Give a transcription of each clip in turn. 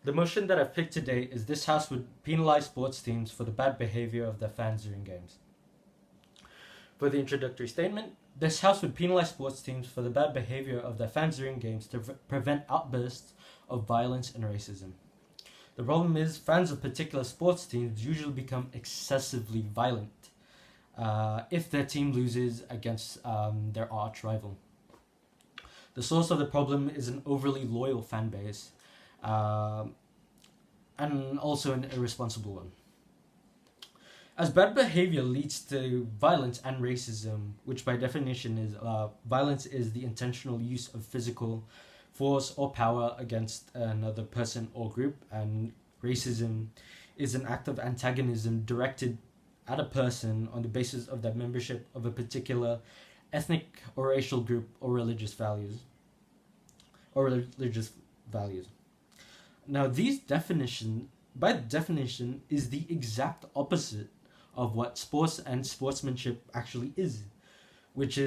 The motion that I've picked today is this House would penalize sports teams for the bad behavior of their fans during games. For the introductory statement, this House would penalize sports teams for the bad behavior of their fans during games to prevent outbursts of violence and racism. The problem is, fans of particular sports teams usually become excessively violent if their team loses against their arch rival. The source of the problem is an overly loyal fan base, and also an irresponsible one. As bad behavior leads to violence and racism, which by definition is violence is the intentional use of physical force or power against another person or group, and racism is an act of antagonism directed at a person on the basis of their membership of a particular ethnic or racial group or religious values. Now, these definition, by definition, is the exact opposite of what sports and sportsmanship actually is, which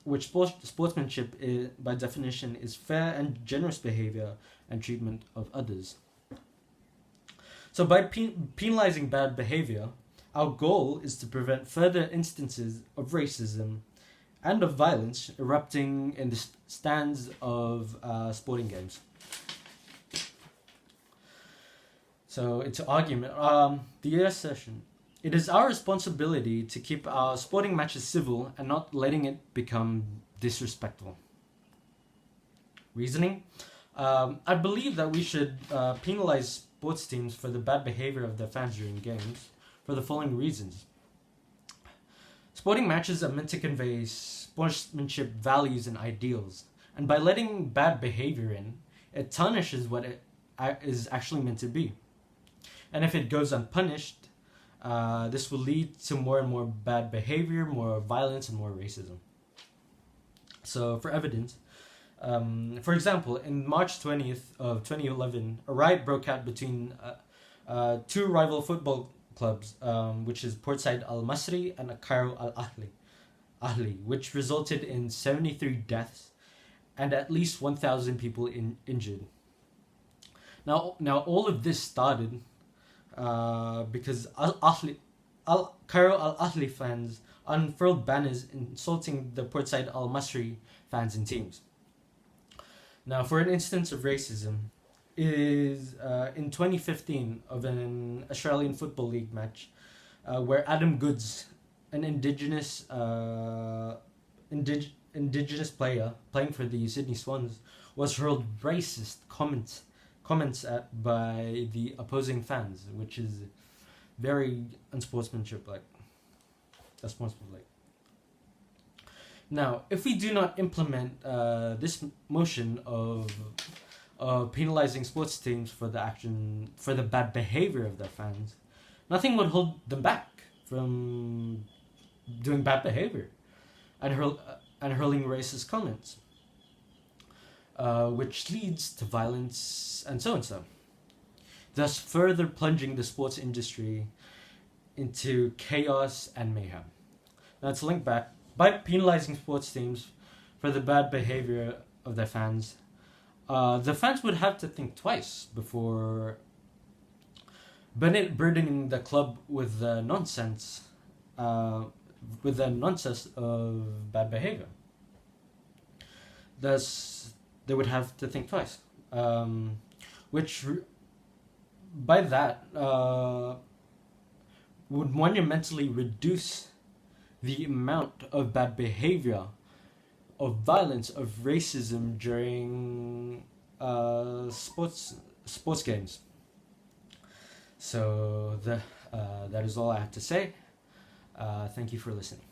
sportsmanship is, by definition, is fair and generous behavior and treatment of others. So by penalizing bad behavior, our goal is to prevent further instances of racism and of violence erupting in the stands of sporting games. So it's an argument. The assertion. It is our responsibility to keep our sporting matches civil and not letting it become disrespectful. Reasoning. I believe that we should penalize sports teams for the bad behavior of their fans during games for the following reasons. Sporting matches are meant to convey sportsmanship values and ideals, and by letting bad behavior in, it tarnishes what it is actually meant to be. And if it goes unpunished, this will lead to more and more bad behavior, more violence, and more racism. So, for evidence, for example, in March 20th of 2011, a riot broke out between two rival football clubs, which is Portside Al Masri and Cairo Al Ahli, which resulted in 73 deaths and at least 1,000 people injured. Now all of this started because Cairo Al Ahli fans unfurled banners insulting the Portside Al Masri fans and teams. Now, for an instance of racism, is in 2015 of an Australian Football League match where Adam Goods, an indigenous player playing for the Sydney Swans, was hurled racist comments at by the opposing fans, which is very unsportsmanship-like. Now, if we do not implement this motion of penalizing sports teams for the bad behavior of their fans, nothing would hold them back from doing bad behavior and hurling racist comments, which leads to violence and so, thus further plunging the sports industry into chaos and mayhem. Now, let's link back. By penalizing sports teams for the bad behavior of their fans, the fans would have to think twice before burdening the club with the nonsense of bad behavior. Thus, they would have to think twice, which by that would monumentally reduce the amount of bad behavior, of violence, of racism during sports games. So that is all I have to say. Thank you for listening.